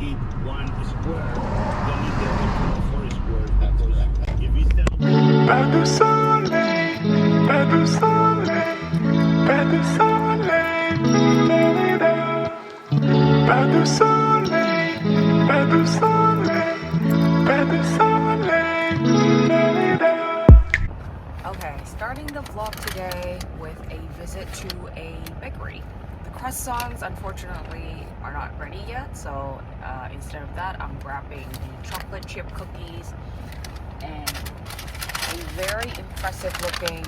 hit one square, then need the other 4 squares because if it's down. Pas de soleil, pas de soleil, pas de soleil, pas de soleil, pas de soleil, pas de soleil. Okay, starting the vlog today with a visit to a bakery. The croissants unfortunately are not ready yet, so instead of that I'm grabbing the chocolate chip cookies and a very impressive looking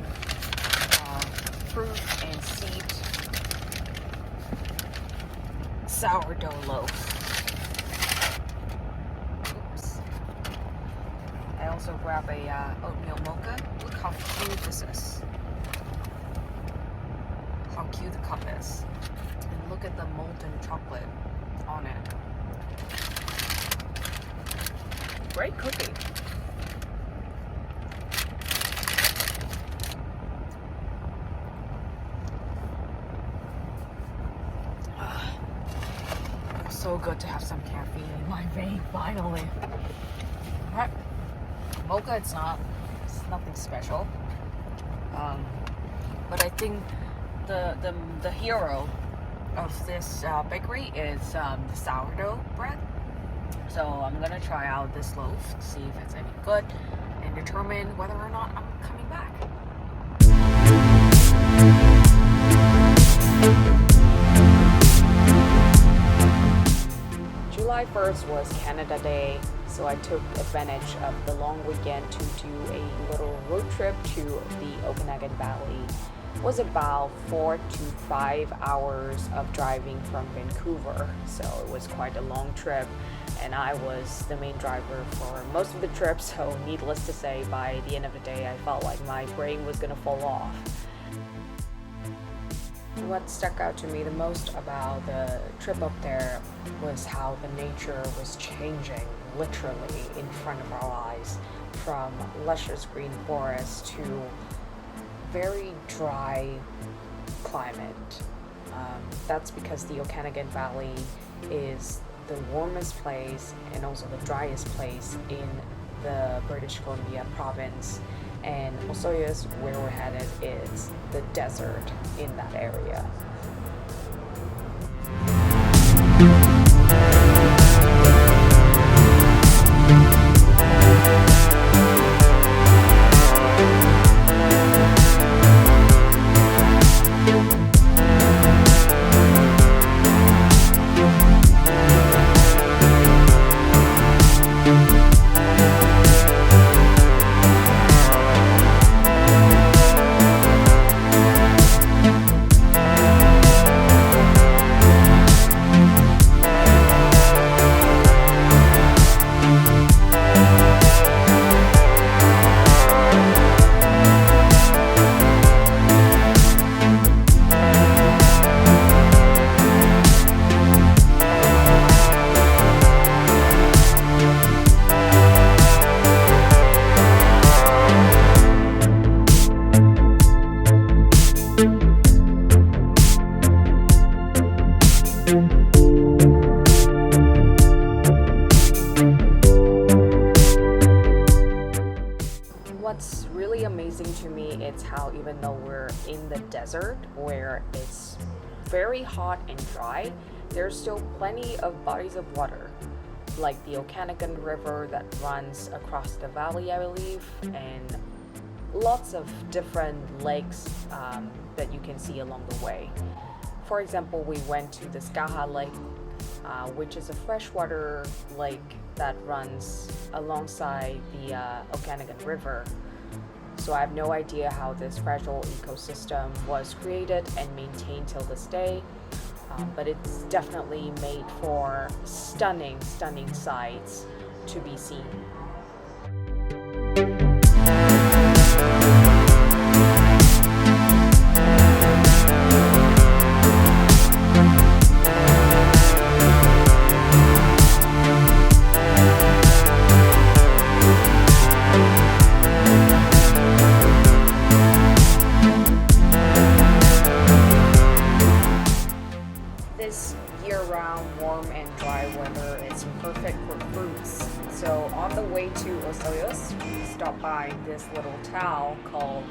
fruit and seed sourdough loaf. Oops. I also grab a oatmeal mocha. Look how cute this is. How cute the cup is. And look at the molten chocolate on it. Great cookie. So good to have some caffeine in my vein finally. Alright. Mocha, it's nothing special. But I think the hero of this bakery is the sourdough bread. So I'm gonna try out this loaf to see if it's any good and determine whether or not I'm coming back. July 1st was Canada Day, so I took advantage of the long weekend to do a little road trip to the Okanagan Valley. It was about 4 to 5 hours of driving from Vancouver, so it was quite a long trip, and I was the main driver for most of the trip, so needless to say, by the end of the day, I felt like my brain was gonna fall off. What stuck out to me the most about the trip up there was how the nature was changing literally in front of our eyes, from luscious green forests to very dry climate. That's because the Okanagan Valley is the warmest place and also the driest place in the British Columbia province, and Osoyoos, where we're headed, is the desert in that area. What's really amazing to me is how even though we're in the desert where it's very hot and dry, there's still plenty of bodies of water, like the Okanagan River that runs across the valley, I believe, and lots of different lakes that you can see along the way. For example, we went to the Skaha Lake, which is a freshwater lake that runs alongside the Okanagan River. So I have no idea how this fragile ecosystem was created and maintained till this day, but it's definitely made for stunning sights to be seen. year-round, warm and dry weather is perfect for fruits. So on the way to Osoyoos, we stopped by this little town called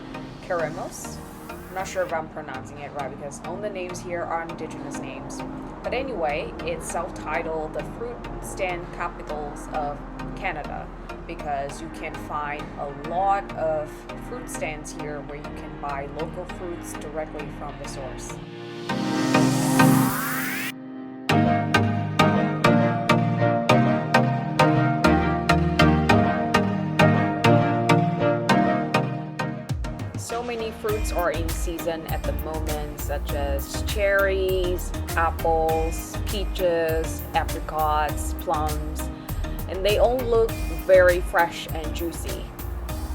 Keremos. I'm not sure if I'm pronouncing it right because all the names here are indigenous names. But anyway, it's self-titled the fruit stand capitals of Canada because you can find a lot of fruit stands here where you can buy local fruits directly from the source. So many fruits are in season at the moment, such as cherries, apples, peaches, apricots, plums, and they all look very fresh and juicy.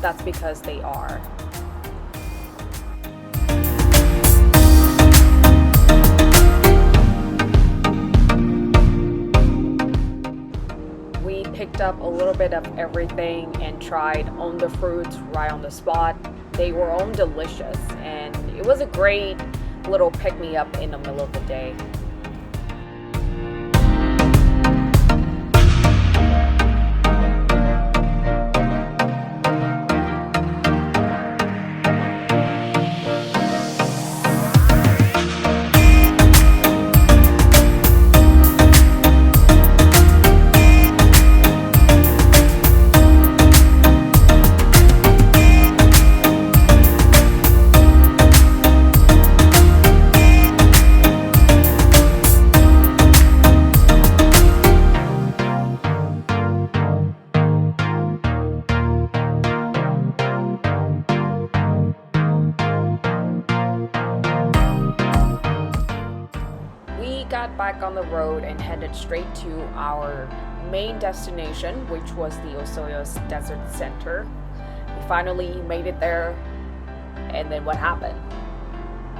That's because they are. We picked up a little bit of everything and tried on the fruits right on the spot. They were all delicious and it was a great little pick-me-up in the middle of the day. Got back on the road and headed straight to our main destination, which was the Osoyoos Desert Center. We finally made it there, and then what happened?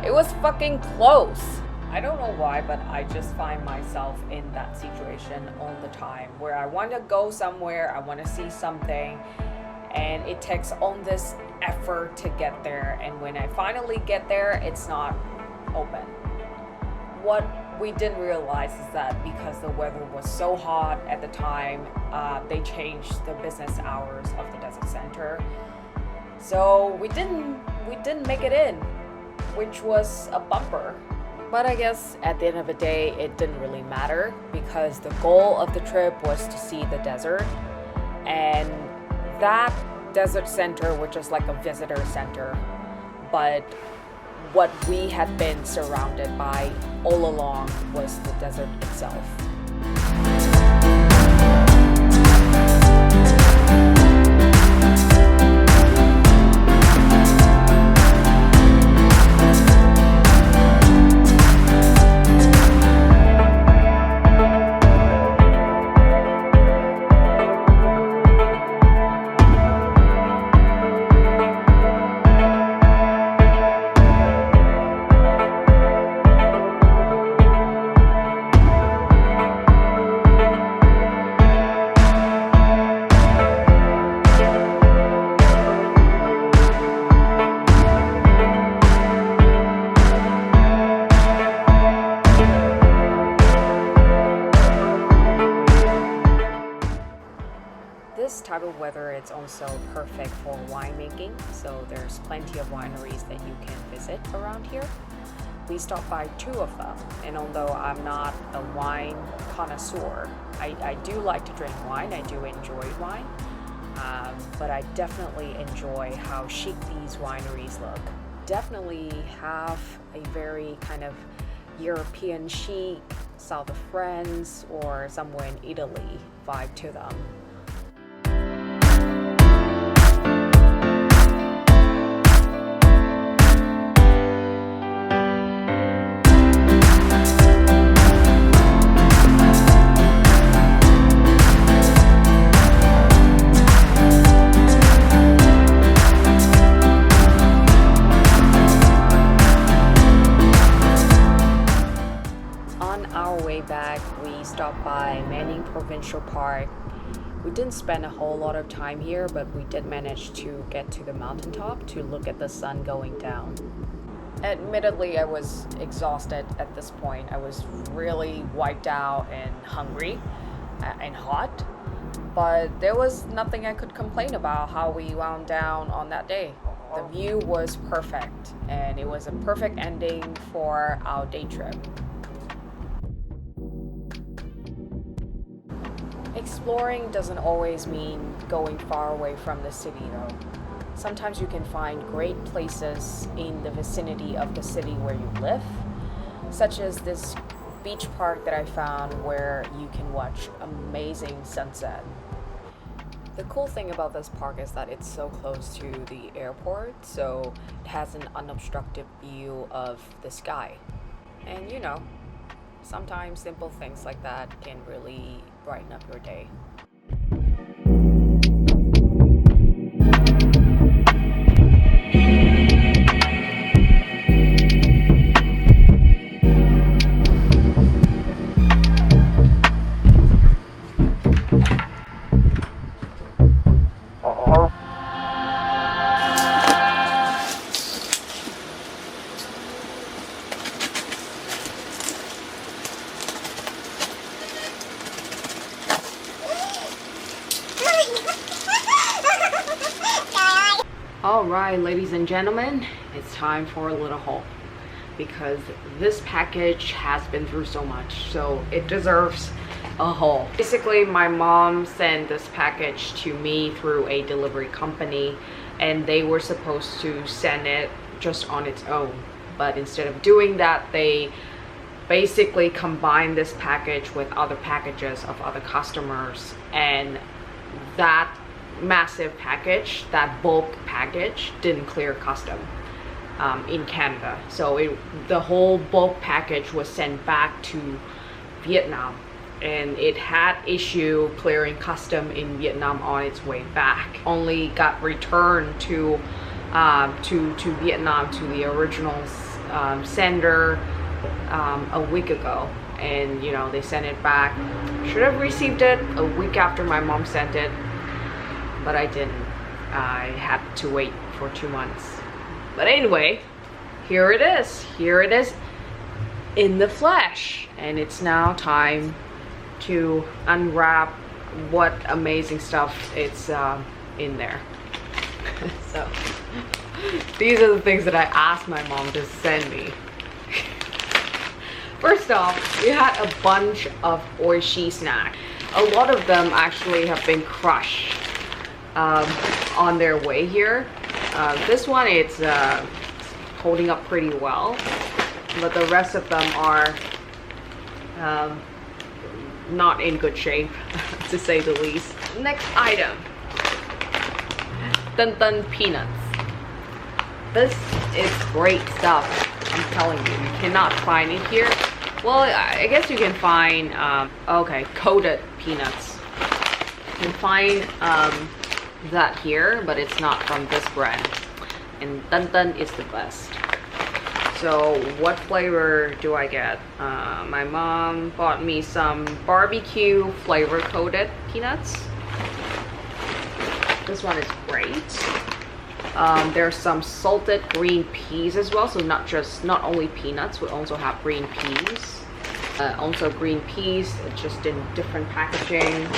It was fucking close. I don't know why, but I just find myself in that situation all the time where I want to go somewhere, I want to see something, and it takes all this effort to get there, and when I finally get there, it's not open. What we didn't realize is that because the weather was so hot at the time, they changed the business hours of the desert center. So we didn't make it in, which was a bumper. But I guess at the end of the day, it didn't really matter because the goal of the trip was to see the desert. And that desert center, which is like a visitor center, but what we had been surrounded by all along was the desert itself. This type of weather is also perfect for winemaking, so there's plenty of wineries that you can visit around here. We stopped by 2 of them, and although I'm not a wine connoisseur, I do like to drink wine, I do enjoy wine, but I definitely enjoy how chic these wineries look. Definitely have a very kind of European chic, south of France, or somewhere in Italy vibe to them. Back, we stopped by Manning Provincial Park. We didn't spend a whole lot of time here, but we did manage to get to the mountaintop to look at the sun going down. Admittedly, I was exhausted at this point. I was really wiped out and hungry and hot, but there was nothing I could complain about how we wound down on that day. The view was perfect, and it was a perfect ending for our day trip. Exploring doesn't always mean going far away from the city, though. Sometimes you can find great places in the vicinity of the city where you live, such as this beach park that I found where you can watch amazing sunset. The cool thing about this park is that it's so close to the airport, so it has an unobstructed view of the sky. And you know, sometimes simple things like that can really brighten up your day. Alright, ladies and gentlemen, it's time for a little haul because this package has been through so much, so it deserves a haul. Basically, my mom sent this package to me through a delivery company, and they were supposed to send it just on its own, but instead of doing that, they basically combined this package with other packages of other customers, and that massive package, that bulk package, didn't clear custom in Canada. So the whole bulk package was sent back to Vietnam, and it had issue clearing custom in Vietnam on its way back. Only got returned to Vietnam, to the original sender a week ago, and you know, they sent it back. Should have received it a week after my mom sent it, but I didn't. I had to wait for 2 months. But anyway, here it is in the flesh, and it's now time to unwrap what amazing stuff it's in there. So these are the things that I asked my mom to send me. First off, we had a bunch of oishi snacks. A lot of them actually have been crushed on their way here. This one, it's holding up pretty well, but the rest of them are not in good shape, to say the least. Next item, Tân peanuts. This is great stuff, I'm telling you. You cannot find it here. Well, I guess you can find okay, coated peanuts. You can find that here, but it's not from this brand, and Tân is the best. So what flavor do I get? My mom bought me some barbecue flavor coated peanuts. This one is great. There's some salted green peas as well, so not only peanuts, we also have green peas. Also green peas, just in different packaging.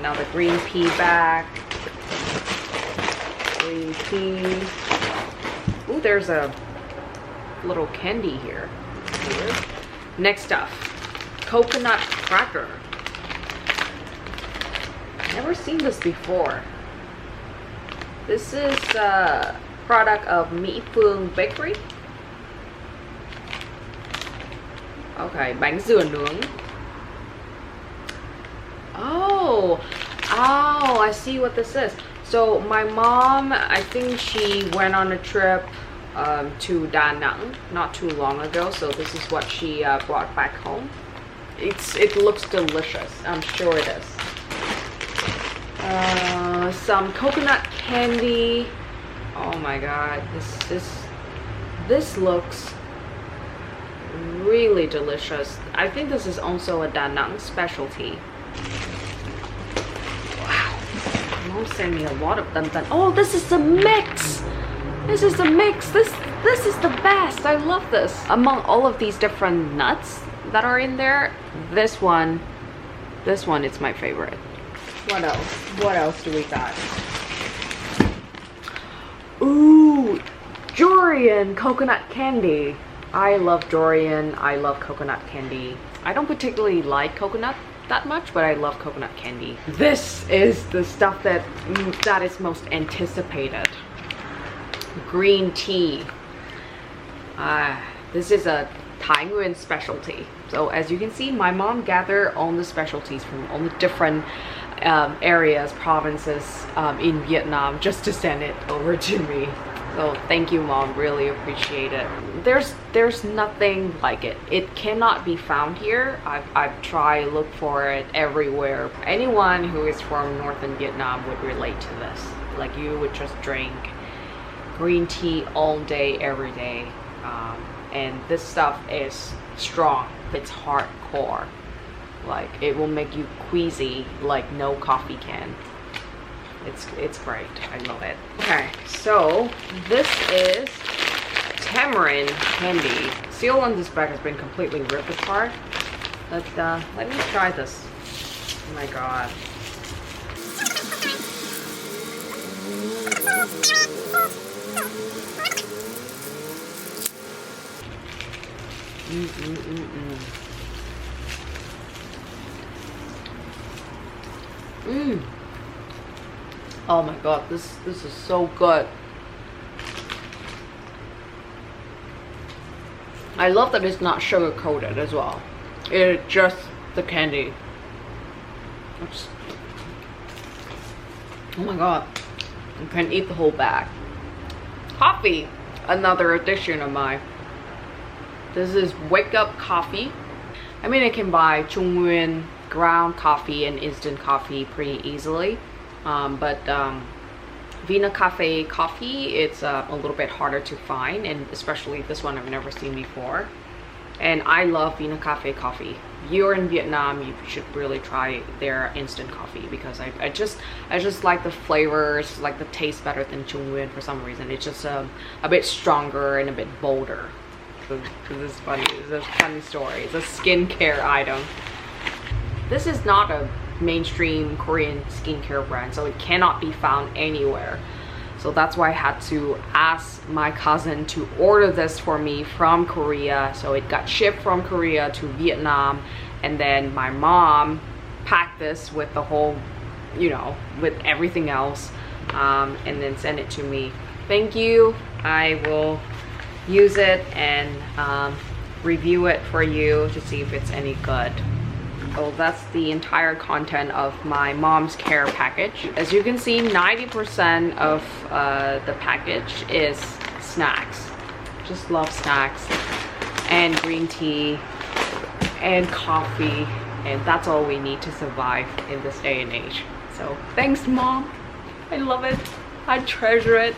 Now the green pea bag. Green pea. Ooh, there's a little candy here. Next up, coconut cracker. Never seen this before. This is a product of Mỹ Phương Bakery. Okay, bánh dừa nướng. Oh, I see what this is. So my mom, I think she went on a trip to Da Nang not too long ago, so this is what she brought back home. It looks delicious, I'm sure it is. Some coconut candy. Oh my god, this looks really delicious. I think this is also a Da Nang specialty. Wow, mom sent me a lot of Tân. Oh, this is the mix. This is the mix. This is the best. I love this. Among all of these different nuts that are in there, this one is my favorite. What else? What else do we got? Ooh, durian coconut candy. I love durian. I love coconut candy. I don't particularly like coconut that much, but I love coconut candy. This is the stuff that is most anticipated. Green tea. This is a Thai specialty. So as you can see, my mom gathered all the specialties from all the different areas, provinces in Vietnam just to send it over to me. So thank you, Mom, really appreciate it. There's nothing like it. It cannot be found here. I've tried to look for it everywhere. Anyone who is from northern Vietnam would relate to this. Like, you would just drink green tea all day, every day. And this stuff is strong. It's hardcore. Like, it will make you queasy like no coffee can. It's great. I love it. Okay, so this is tamarind candy. Seal on this bag has been completely ripped apart. But let me try this. Oh my god. Oh my god, this is so good. I love that it's not sugar coated as well. It's just the candy. Oh my god, you can eat the whole bag. Coffee, another addition of mine. This is wake up coffee. I mean, I can buy Trung Nguyên ground coffee and instant coffee pretty easily. But Vina Cafe coffee, it's a little bit harder to find, and especially this one I've never seen before. And I love Vina Cafe coffee. If you're in Vietnam, you should really try their instant coffee, because I just like the flavors, like the taste better than Trung Nguyên for some reason. It's just a bit stronger and a bit bolder. So this is funny. It's a funny story. It's a skincare item. This is not a mainstream Korean skincare brand, so it cannot be found anywhere. So that's why I had to ask my cousin to order this for me from Korea. So it got shipped from Korea to Vietnam, and then my mom packed this with the whole, you know, with everything else, and then sent it to me. Thank you. I will use it and review it for you to see if it's any good. So that's the entire content of my mom's care package. As you can see, 90% of the package is snacks. Just love snacks and green tea and coffee, and that's all we need to survive in this day and age. So thanks, Mom. I love it. I treasure it.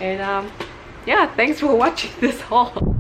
And yeah, thanks for watching this haul.